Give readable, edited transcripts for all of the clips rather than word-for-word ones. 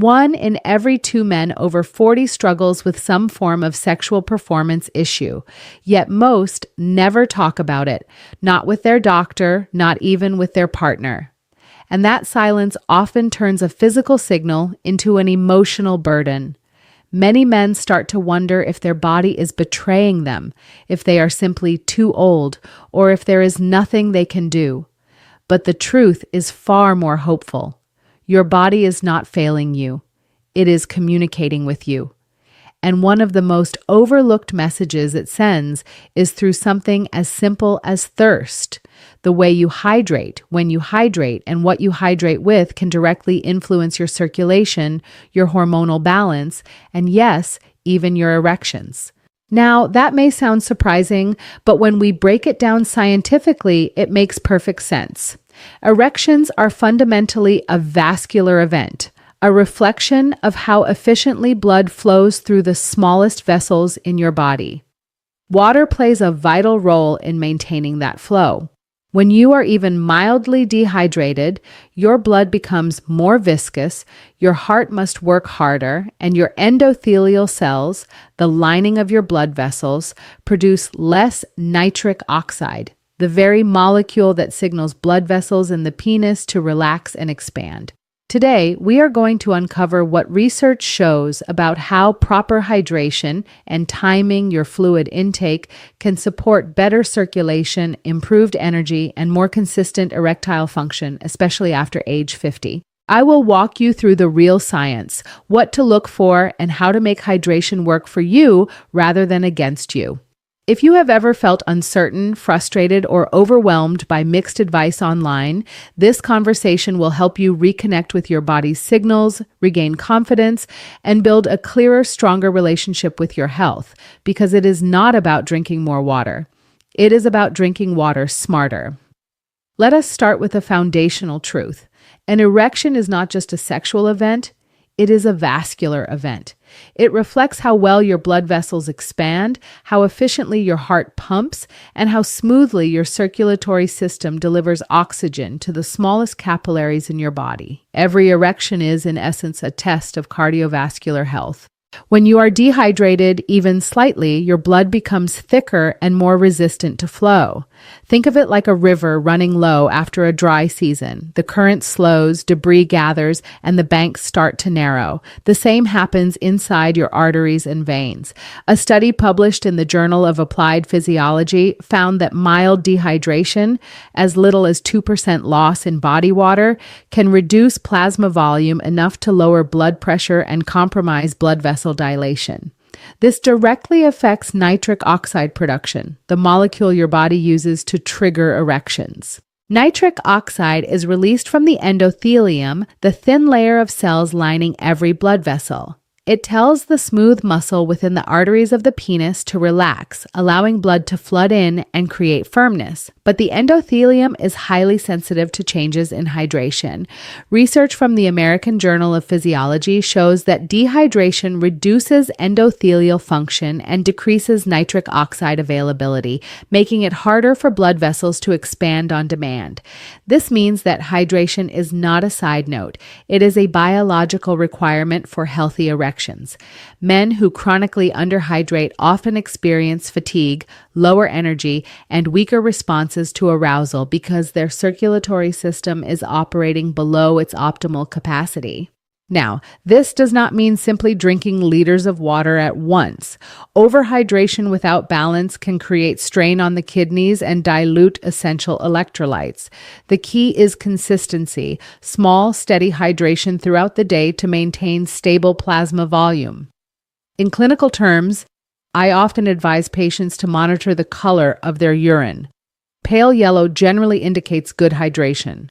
1 in every 2 men over 40 struggles with some form of sexual performance issue, yet most never talk about it, not with their doctor, not even with their partner. And that silence often turns a physical signal into an emotional burden. Many men start to wonder if their body is betraying them, if they are simply too old, or if there is nothing they can do. But the truth is far more hopeful. Your body is not failing you. It is communicating with you. And one of the most overlooked messages it sends is through something as simple as thirst. The way you hydrate, when you hydrate, and what you hydrate with can directly influence your circulation, your hormonal balance, and yes, even your erections. Now, that may sound surprising, but when we break it down scientifically, it makes perfect sense. Erections are fundamentally a vascular event, a reflection of how efficiently blood flows through the smallest vessels in your body. Water plays a vital role in maintaining that flow. When you are even mildly dehydrated, your blood becomes more viscous, your heart must work harder, and your endothelial cells, the lining of your blood vessels, produce less nitric oxide, the very molecule that signals blood vessels in the penis to relax and expand. Today, we are going to uncover what research shows about how proper hydration and timing your fluid intake can support better circulation, improved energy, and more consistent erectile function, especially after age 50. I will walk you through the real science, what to look for, and how to make hydration work for you rather than against you. If you have ever felt uncertain, frustrated, or overwhelmed by mixed advice online, this conversation will help you reconnect with your body's signals, regain confidence, and build a clearer, stronger relationship with your health, because it is not about drinking more water. It is about drinking water smarter. Let us start with a foundational truth. An erection is not just a sexual event, it is a vascular event. It reflects how well your blood vessels expand, how efficiently your heart pumps, and how smoothly your circulatory system delivers oxygen to the smallest capillaries in your body. Every erection is, in essence, a test of cardiovascular health. When you are dehydrated, even slightly, your blood becomes thicker and more resistant to flow. Think of it like a river running low after a dry season. The current slows, debris gathers, and the banks start to narrow. The same happens inside your arteries and veins. A study published in the Journal of Applied Physiology found that mild dehydration, as little as 2% loss in body water, can reduce plasma volume enough to lower blood pressure and compromise blood vessel dilation. This directly affects nitric oxide production, the molecule your body uses to trigger erections. Nitric oxide is released from the endothelium, the thin layer of cells lining every blood vessel. It tells the smooth muscle within the arteries of the penis to relax, allowing blood to flood in and create firmness. But the endothelium is highly sensitive to changes in hydration. Research from the American Journal of Physiology shows that dehydration reduces endothelial function and decreases nitric oxide availability, making it harder for blood vessels to expand on demand. This means that hydration is not a side note. It is a biological requirement for healthy erections. Men who chronically underhydrate often experience fatigue, lower energy, and weaker responses to arousal because their circulatory system is operating below its optimal capacity. Now, this does not mean simply drinking liters of water at once. Overhydration without balance can create strain on the kidneys and dilute essential electrolytes. The key is consistency, small, steady hydration throughout the day to maintain stable plasma volume. In clinical terms, I often advise patients to monitor the color of their urine. Pale yellow generally indicates good hydration.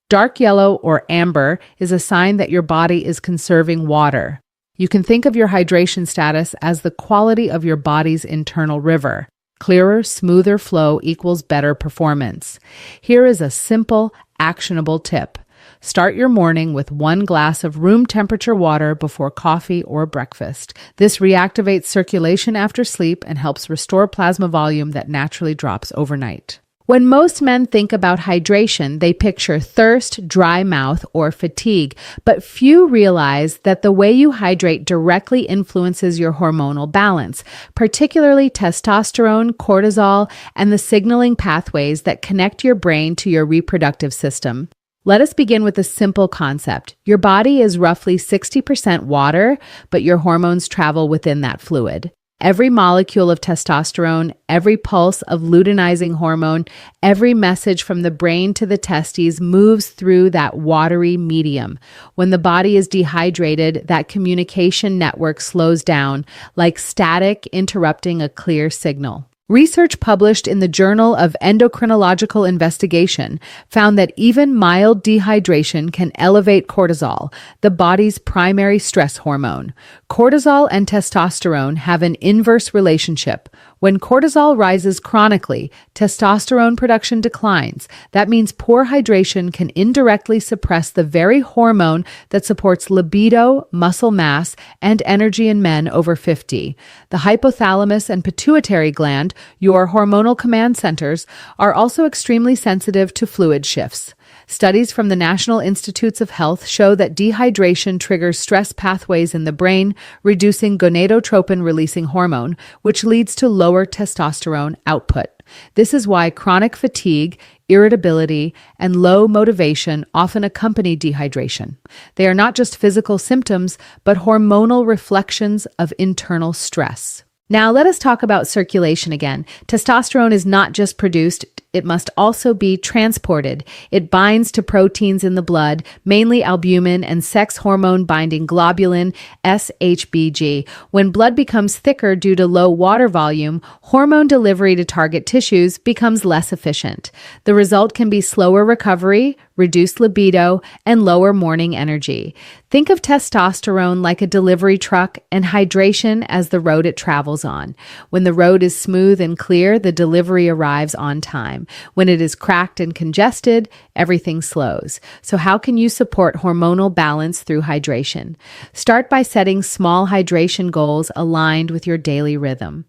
Dark yellow or amber is a sign that your body is conserving water. You can think of your hydration status as the quality of your body's internal river. Clearer, smoother flow equals better performance. Here is a simple, actionable tip. Start your morning with 1 glass of room temperature water before coffee or breakfast. This reactivates circulation after sleep and helps restore plasma volume that naturally drops overnight. When most men think about hydration, they picture thirst, dry mouth, or fatigue, but few realize that the way you hydrate directly influences your hormonal balance, particularly testosterone, cortisol, and the signaling pathways that connect your brain to your reproductive system. Let us begin with a simple concept. Your body is roughly 60% water, but your hormones travel within that fluid. Every molecule of testosterone, every pulse of luteinizing hormone, every message from the brain to the testes moves through that watery medium. When the body is dehydrated, that communication network slows down, like static interrupting a clear signal. Research published in the Journal of Endocrinological Investigation found that even mild dehydration can elevate cortisol, the body's primary stress hormone. Cortisol and testosterone have an inverse relationship. When cortisol rises chronically, testosterone production declines. That means poor hydration can indirectly suppress the very hormone that supports libido, muscle mass, and energy in men over 50. The hypothalamus and pituitary gland, your hormonal command centers, are also extremely sensitive to fluid shifts. Studies from the National Institutes of Health show that dehydration triggers stress pathways in the brain, reducing gonadotropin-releasing hormone, which leads to lower testosterone output. This is why chronic fatigue, irritability, and low motivation often accompany dehydration. They are not just physical symptoms, but hormonal reflections of internal stress. Now let us talk about circulation again. Testosterone is not just produced, it must also be transported. It binds to proteins in the blood, mainly albumin and sex hormone binding globulin, SHBG. When blood becomes thicker due to low water volume, hormone delivery to target tissues becomes less efficient. The result can be slower recovery, reduced libido, and lower morning energy. Think of testosterone like a delivery truck and hydration as the road it travels on. When the road is smooth and clear, the delivery arrives on time. When it is cracked and congested, everything slows. So how can you support hormonal balance through hydration? Start by setting small hydration goals aligned with your daily rhythm.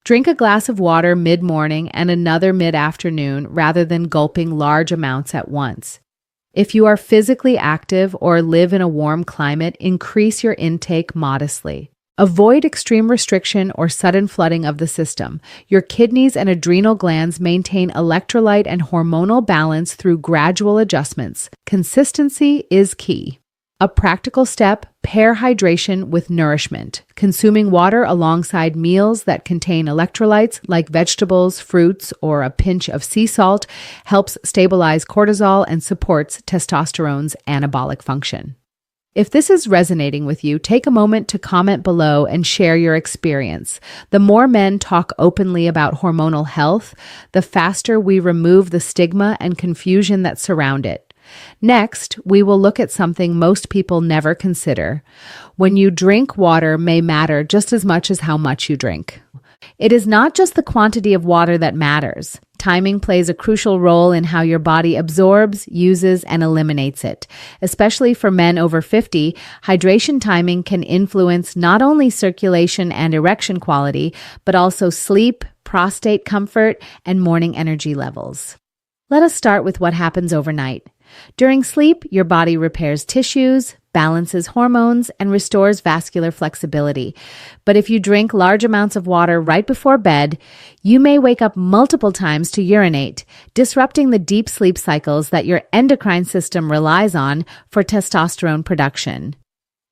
Drink a glass of water mid-morning and another mid-afternoon rather than gulping large amounts at once. If you are physically active or live in a warm climate, increase your intake modestly. Avoid extreme restriction or sudden flooding of the system. Your kidneys and adrenal glands maintain electrolyte and hormonal balance through gradual adjustments. Consistency is key. A practical step, pair hydration with nourishment. Consuming water alongside meals that contain electrolytes like vegetables, fruits, or a pinch of sea salt helps stabilize cortisol and supports testosterone's anabolic function. If this is resonating with you, take a moment to comment below and share your experience. The more men talk openly about hormonal health, the faster we remove the stigma and confusion that surround it. Next, we will look at something most people never consider. When you drink, water may matter just as much as how much you drink. It is not just the quantity of water that matters. Timing plays a crucial role in how your body absorbs, uses, and eliminates it. Especially for men over 50, hydration timing can influence not only circulation and erection quality, but also sleep, prostate comfort, and morning energy levels. Let us start with what happens overnight. During sleep, your body repairs tissues, balances hormones, and restores vascular flexibility. But if you drink large amounts of water right before bed, you may wake up multiple times to urinate, disrupting the deep sleep cycles that your endocrine system relies on for testosterone production.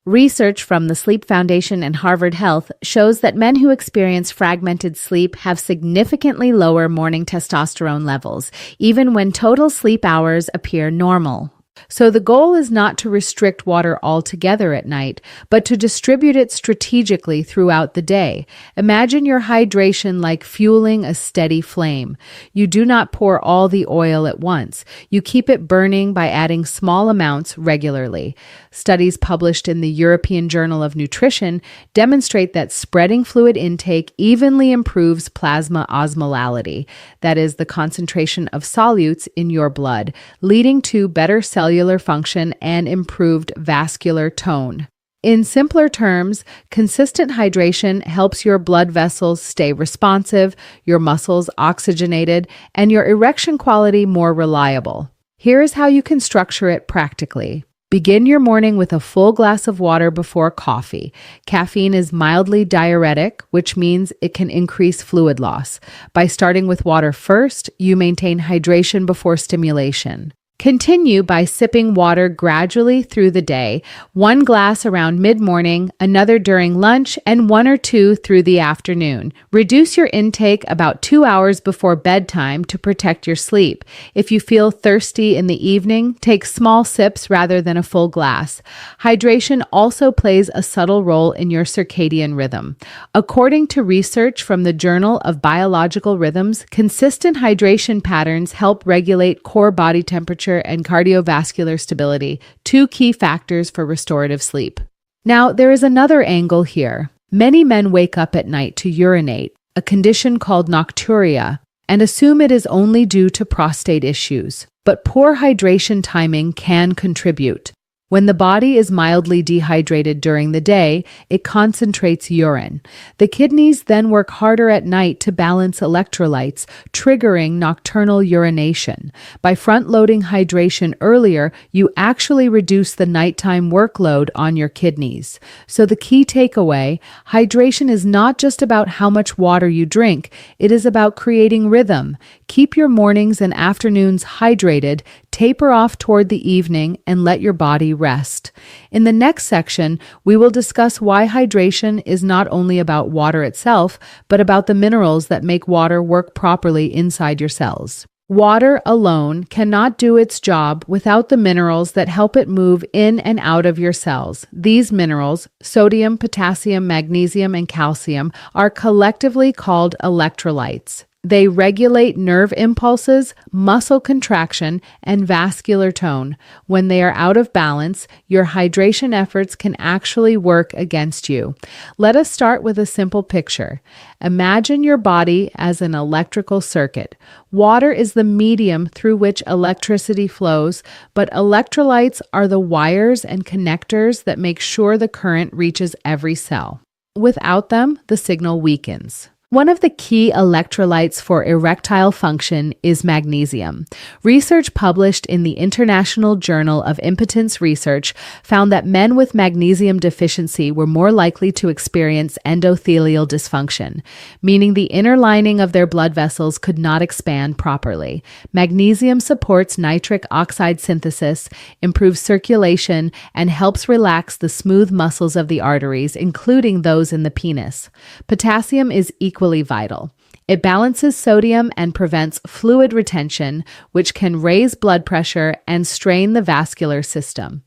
Research from the Sleep Foundation and Harvard Health shows that men who experience fragmented sleep have significantly lower morning testosterone levels, even when total sleep hours appear normal. So the goal is not to restrict water altogether at night, but to distribute it strategically throughout the day. Imagine your hydration like fueling a steady flame. You do not pour all the oil at once. You keep it burning by adding small amounts regularly. Studies published in the European Journal of Nutrition demonstrate that spreading fluid intake evenly improves plasma osmolality, that is, the concentration of solutes in your blood, leading to better cellular function and improved vascular tone. In simpler terms, consistent hydration helps your blood vessels stay responsive, your muscles oxygenated, and your erection quality more reliable. Here is how you can structure it practically. Begin your morning with a full glass of water before coffee. Caffeine is mildly diuretic, which means it can increase fluid loss. By starting with water first, you maintain hydration before stimulation. Continue by sipping water gradually through the day, one glass around mid-morning, another during lunch, and one or two through the afternoon. Reduce your intake about 2 hours before bedtime to protect your sleep. If you feel thirsty in the evening, take small sips rather than a full glass. Hydration also plays a subtle role in your circadian rhythm. According to research from the Journal of Biological Rhythms, consistent hydration patterns help regulate core body temperature and cardiovascular stability, two key factors for restorative sleep. Now, there is another angle here. Many men wake up at night to urinate, a condition called nocturia, and assume it is only due to prostate issues. But poor hydration timing can contribute. When the body is mildly dehydrated during the day, it concentrates urine. The kidneys then work harder at night to balance electrolytes, triggering nocturnal urination. By front-loading hydration earlier, you actually reduce the nighttime workload on your kidneys. So the key takeaway, hydration is not just about how much water you drink, it is about creating rhythm. Keep your mornings and afternoons hydrated, taper off toward the evening, and let your body rest. In the next section, we will discuss why hydration is not only about water itself, but about the minerals that make water work properly inside your cells. Water alone cannot do its job without the minerals that help it move in and out of your cells. These minerals, sodium, potassium, magnesium, and calcium, are collectively called electrolytes. They regulate nerve impulses, muscle contraction, and vascular tone. When they are out of balance, your hydration efforts can actually work against you. Let us start with a simple picture. Imagine your body as an electrical circuit. Water is the medium through which electricity flows, but electrolytes are the wires and connectors that make sure the current reaches every cell. Without them, the signal weakens. One of the key electrolytes for erectile function is magnesium. Research published in the International Journal of Impotence Research found that men with magnesium deficiency were more likely to experience endothelial dysfunction, meaning the inner lining of their blood vessels could not expand properly. Magnesium supports nitric oxide synthesis, improves circulation, and helps relax the smooth muscles of the arteries, including those in the penis. Potassium is equally vital. It balances sodium and prevents fluid retention, which can raise blood pressure and strain the vascular system.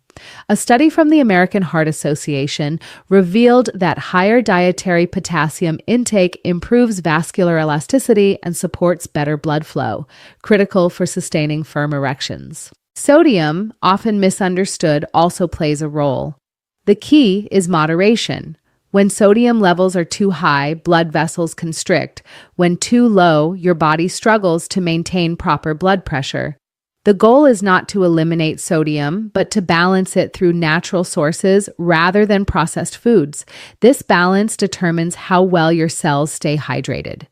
A study from the American Heart Association revealed that higher dietary potassium intake improves vascular elasticity and supports better blood flow, critical for sustaining firm erections. Sodium, often misunderstood, also plays a role. The key is moderation. When sodium levels are too high, blood vessels constrict. When too low, your body struggles to maintain proper blood pressure. The goal is not to eliminate sodium, but to balance it through natural sources rather than processed foods. This balance determines how well your cells stay hydrated.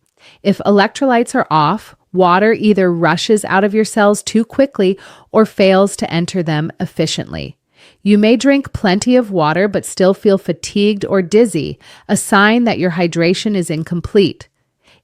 If electrolytes are off, water either rushes out of your cells too quickly or fails to enter them efficiently. You may drink plenty of water but still feel fatigued or dizzy, a sign that your hydration is incomplete.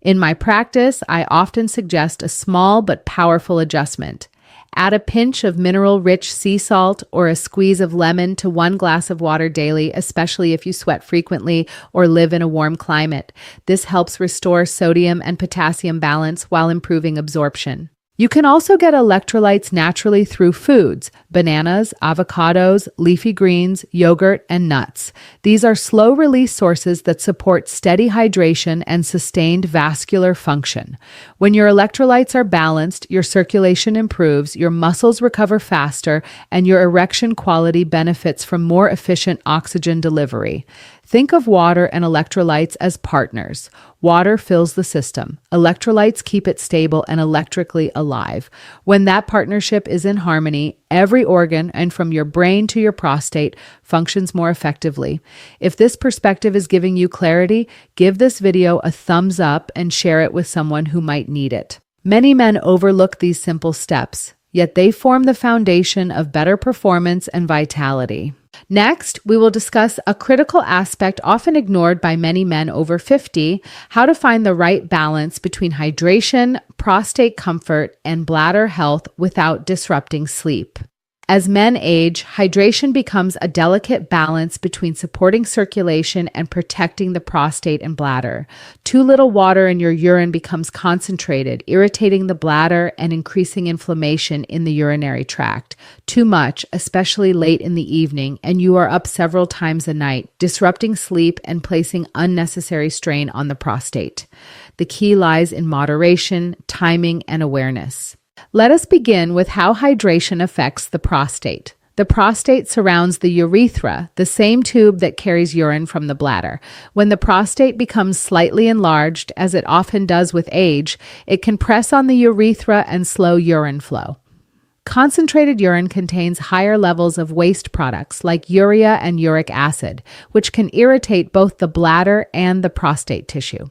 In my practice, I often suggest a small but powerful adjustment. Add a pinch of mineral-rich sea salt or a squeeze of lemon to 1 glass of water daily, especially if you sweat frequently or live in a warm climate. This helps restore sodium and potassium balance while improving absorption. You can also get electrolytes naturally through foods: bananas, avocados, leafy greens, yogurt, and nuts. These are slow-release sources that support steady hydration and sustained vascular function. When your electrolytes are balanced, your circulation improves, your muscles recover faster, and your erection quality benefits from more efficient oxygen delivery. Think of water and electrolytes as partners. Water fills the system. Electrolytes keep it stable and electrically alive. When that partnership is in harmony, every organ, and from your brain to your prostate, functions more effectively. If this perspective is giving you clarity, give this video a thumbs up and share it with someone who might need it. Many men overlook these simple steps, yet they form the foundation of better performance and vitality. Next, we will discuss a critical aspect often ignored by many men over 50, how to find the right balance between hydration, prostate comfort, and bladder health without disrupting sleep. As men age, hydration becomes a delicate balance between supporting circulation and protecting the prostate and bladder. Too little water in your urine becomes concentrated, irritating the bladder and increasing inflammation in the urinary tract. Too much, especially late in the evening, and you are up several times a night, disrupting sleep and placing unnecessary strain on the prostate. The key lies in moderation, timing, and awareness. Let us begin with how hydration affects the prostate. The prostate surrounds the urethra, the same tube that carries urine from the bladder. When the prostate becomes slightly enlarged, as it often does with age, it can press on the urethra and slow urine flow. Concentrated urine contains higher levels of waste products like urea and uric acid, which can irritate both the bladder and the prostate tissue.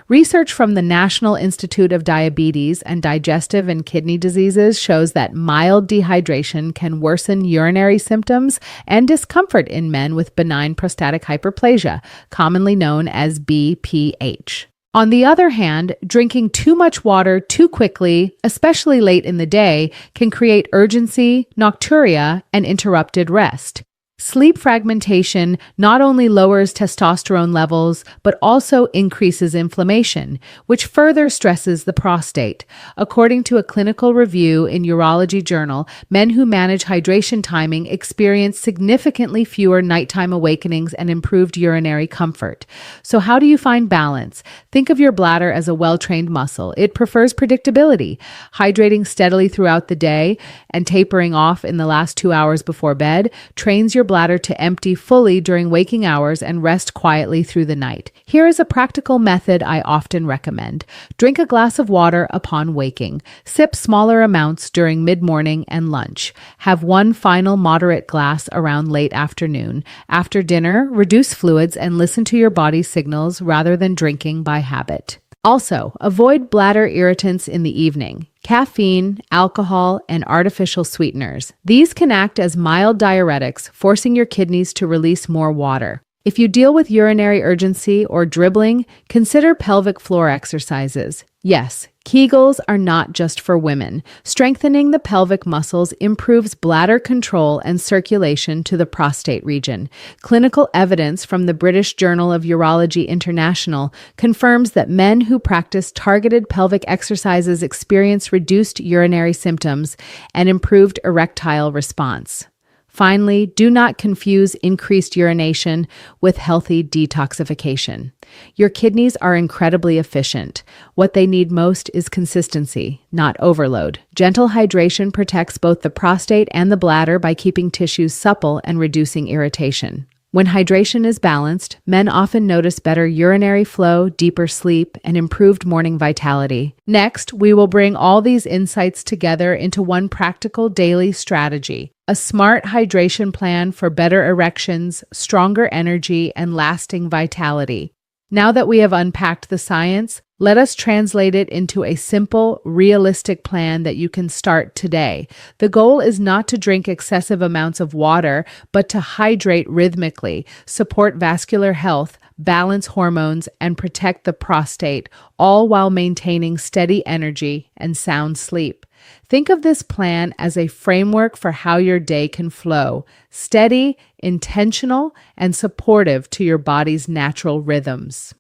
Research from the National Institute of Diabetes and Digestive and Kidney Diseases shows that mild dehydration can worsen urinary symptoms and discomfort in men with benign prostatic hyperplasia, commonly known as BPH. On the other hand, drinking too much water too quickly, especially late in the day, can create urgency, nocturia, and interrupted rest. Sleep fragmentation not only lowers testosterone levels, but also increases inflammation, which further stresses the prostate. According to a clinical review in Urology Journal, men who manage hydration timing experience significantly fewer nighttime awakenings and improved urinary comfort. So how do you find balance? Think of your bladder as a well-trained muscle. It prefers predictability. Hydrating steadily throughout the day and tapering off in the last 2 hours before bed trains your bladder to empty fully during waking hours and rest quietly through the night. Here is a practical method I often recommend. Drink a glass of water upon waking. Sip smaller amounts during mid-morning and lunch. Have one final moderate glass around late afternoon. After dinner, reduce fluids and listen to your body's signals rather than drinking by habit. Also, avoid bladder irritants in the evening. Caffeine, alcohol, and artificial sweeteners. These can act as mild diuretics, forcing your kidneys to release more water. If you deal with urinary urgency or dribbling, consider pelvic floor exercises. Yes, Kegels are not just for women. Strengthening the pelvic muscles improves bladder control and circulation to the prostate region. Clinical evidence from the British Journal of Urology International confirms that men who practice targeted pelvic exercises experience reduced urinary symptoms and improved erectile response. Finally, do not confuse increased urination with healthy detoxification. Your kidneys are incredibly efficient. What they need most is consistency, not overload. Gentle hydration protects both the prostate and the bladder by keeping tissues supple and reducing irritation. When hydration is balanced, men often notice better urinary flow, deeper sleep, and improved morning vitality. Next, we will bring all these insights together into one practical daily strategy: a smart hydration plan for better erections, stronger energy, and lasting vitality. Now that we have unpacked the science, let us translate it into a simple, realistic plan that you can start today. The goal is not to drink excessive amounts of water, but to hydrate rhythmically, support vascular health, balance hormones, and protect the prostate, all while maintaining steady energy and sound sleep. Think of this plan as a framework for how your day can flow: steady, intentional, and supportive to your body's natural rhythms.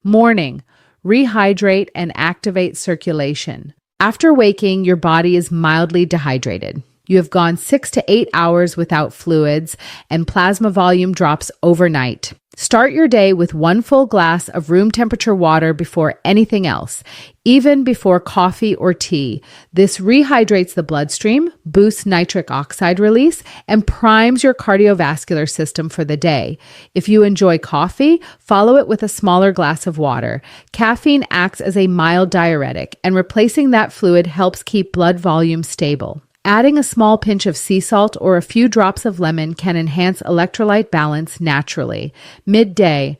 Morning. Rehydrate and activate circulation. After waking, your body is mildly dehydrated. You have gone 6 to 8 hours without fluids, and plasma volume drops overnight. Start your day with 1 full glass of room temperature water before anything else, even before coffee or tea. This rehydrates the bloodstream, boosts nitric oxide release, and primes your cardiovascular system for the day. If you enjoy coffee, follow it with a smaller glass of water. Caffeine acts as a mild diuretic, and replacing that fluid helps keep blood volume stable. Adding a small pinch of sea salt or a few drops of lemon can enhance electrolyte balance naturally. Midday,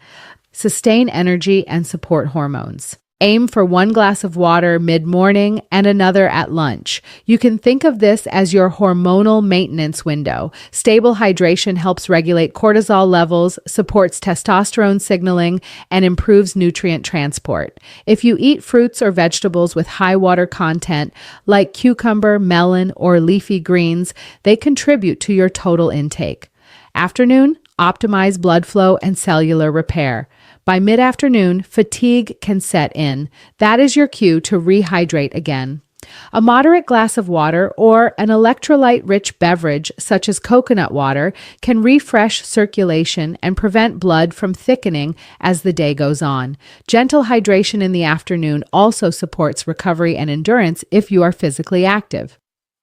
sustain energy and support hormones. Aim for 1 glass of water mid-morning and another at lunch. You can think of this as your hormonal maintenance window. Stable hydration helps regulate cortisol levels, supports testosterone signaling, and improves nutrient transport. If you eat fruits or vegetables with high water content, like cucumber, melon, or leafy greens, they contribute to your total intake. Afternoon, optimize blood flow and cellular repair. By mid-afternoon, fatigue can set in. That is your cue to rehydrate again. A moderate glass of water or an electrolyte-rich beverage, such as coconut water, can refresh circulation and prevent blood from thickening as the day goes on. Gentle hydration in the afternoon also supports recovery and endurance if you are physically active.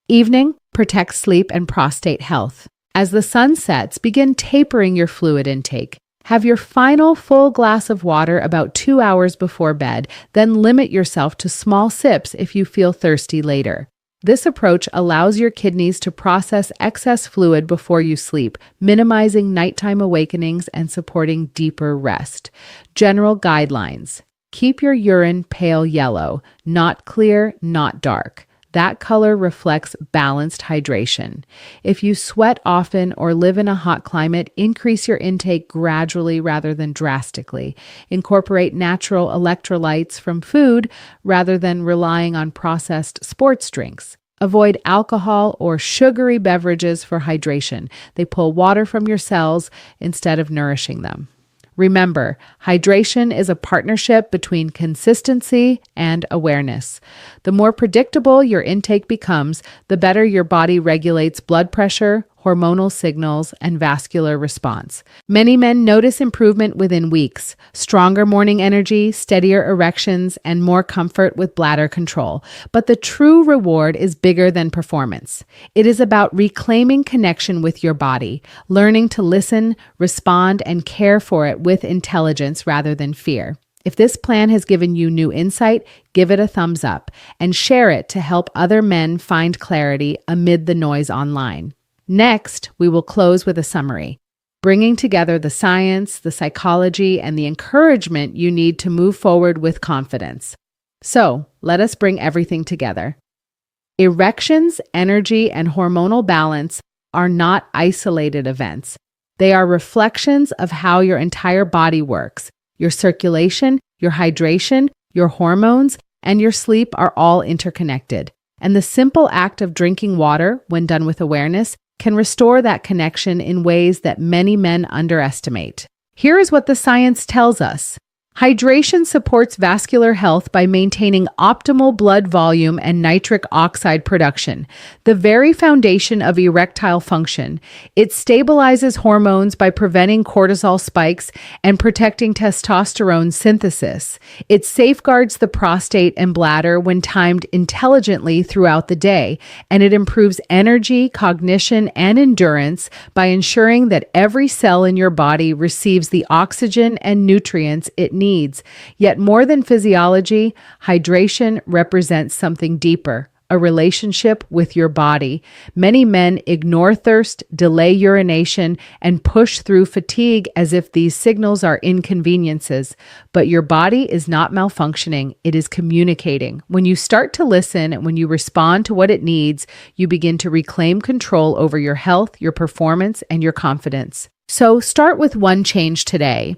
Evening protects sleep and prostate health. As the sun sets, begin tapering your fluid intake. Have your final full glass of water about 2 hours before bed, then limit yourself to small sips if you feel thirsty later. This approach allows your kidneys to process excess fluid before you sleep, minimizing nighttime awakenings and supporting deeper rest. General guidelines. Keep your urine pale yellow, not clear, not dark. That color reflects balanced hydration. If you sweat often or live in a hot climate, increase your intake gradually rather than drastically. Incorporate natural electrolytes from food rather than relying on processed sports drinks. Avoid alcohol or sugary beverages for hydration. They pull water from your cells instead of nourishing them. Remember, hydration is a partnership between consistency and awareness. The more predictable your intake becomes, the better your body regulates blood pressure, hormonal signals, and vascular response. Many men notice improvement within weeks, stronger morning energy, steadier erections, and more comfort with bladder control. But the true reward is bigger than performance. It is about reclaiming connection with your body, learning to listen, respond, and care for it with intelligence rather than fear. If this plan has given you new insight, give it a thumbs up and share it to help other men find clarity amid the noise online. Next, we will close with a summary, bringing together the science, the psychology, and the encouragement you need to move forward with confidence. So, let us bring everything together. Erections, energy, and hormonal balance are not isolated events. They are reflections of how your entire body works. Your circulation, your hydration, your hormones, and your sleep are all interconnected. And the simple act of drinking water, when done with awareness, can restore that connection in ways that many men underestimate. Here is what the science tells us. Hydration supports vascular health by maintaining optimal blood volume and nitric oxide production, the very foundation of erectile function. It stabilizes hormones by preventing cortisol spikes and protecting testosterone synthesis. It safeguards the prostate and bladder when timed intelligently throughout the day, and it improves energy, cognition, and endurance by ensuring that every cell in your body receives the oxygen and nutrients it needs. Yet more than physiology, hydration represents something deeper, a relationship with your body. Many men ignore thirst, delay urination, and push through fatigue as if these signals are inconveniences. But your body is not malfunctioning, it is communicating. When you start to listen and when you respond to what it needs, you begin to reclaim control over your health, your performance, and your confidence. So start with one change today.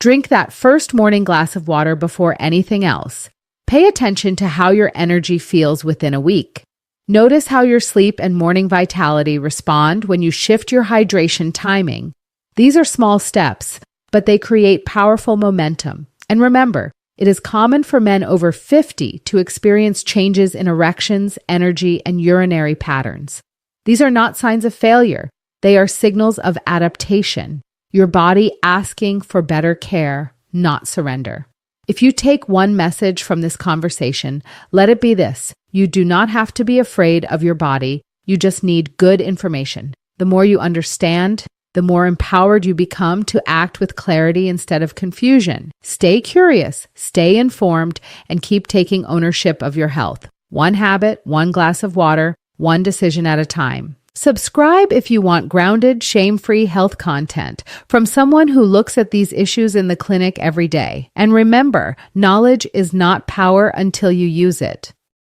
Drink that first morning glass of water before anything else. Pay attention to how your energy feels within a week. Notice how your sleep and morning vitality respond when you shift your hydration timing. These are small steps, but they create powerful momentum. And remember, it is common for men over 50 to experience changes in erections, energy, and urinary patterns. These are not signs of failure. They are signals of adaptation. Your body asking for better care, not surrender. If you take one message from this conversation, let it be this: you do not have to be afraid of your body. You just need good information. The more you understand, the more empowered you become to act with clarity instead of confusion. Stay curious, stay informed, and keep taking ownership of your health. One habit, one glass of water, one decision at a time. Subscribe if you want grounded, shame-free health content from someone who looks at these issues in the clinic every day. And remember, knowledge is not power until you use it.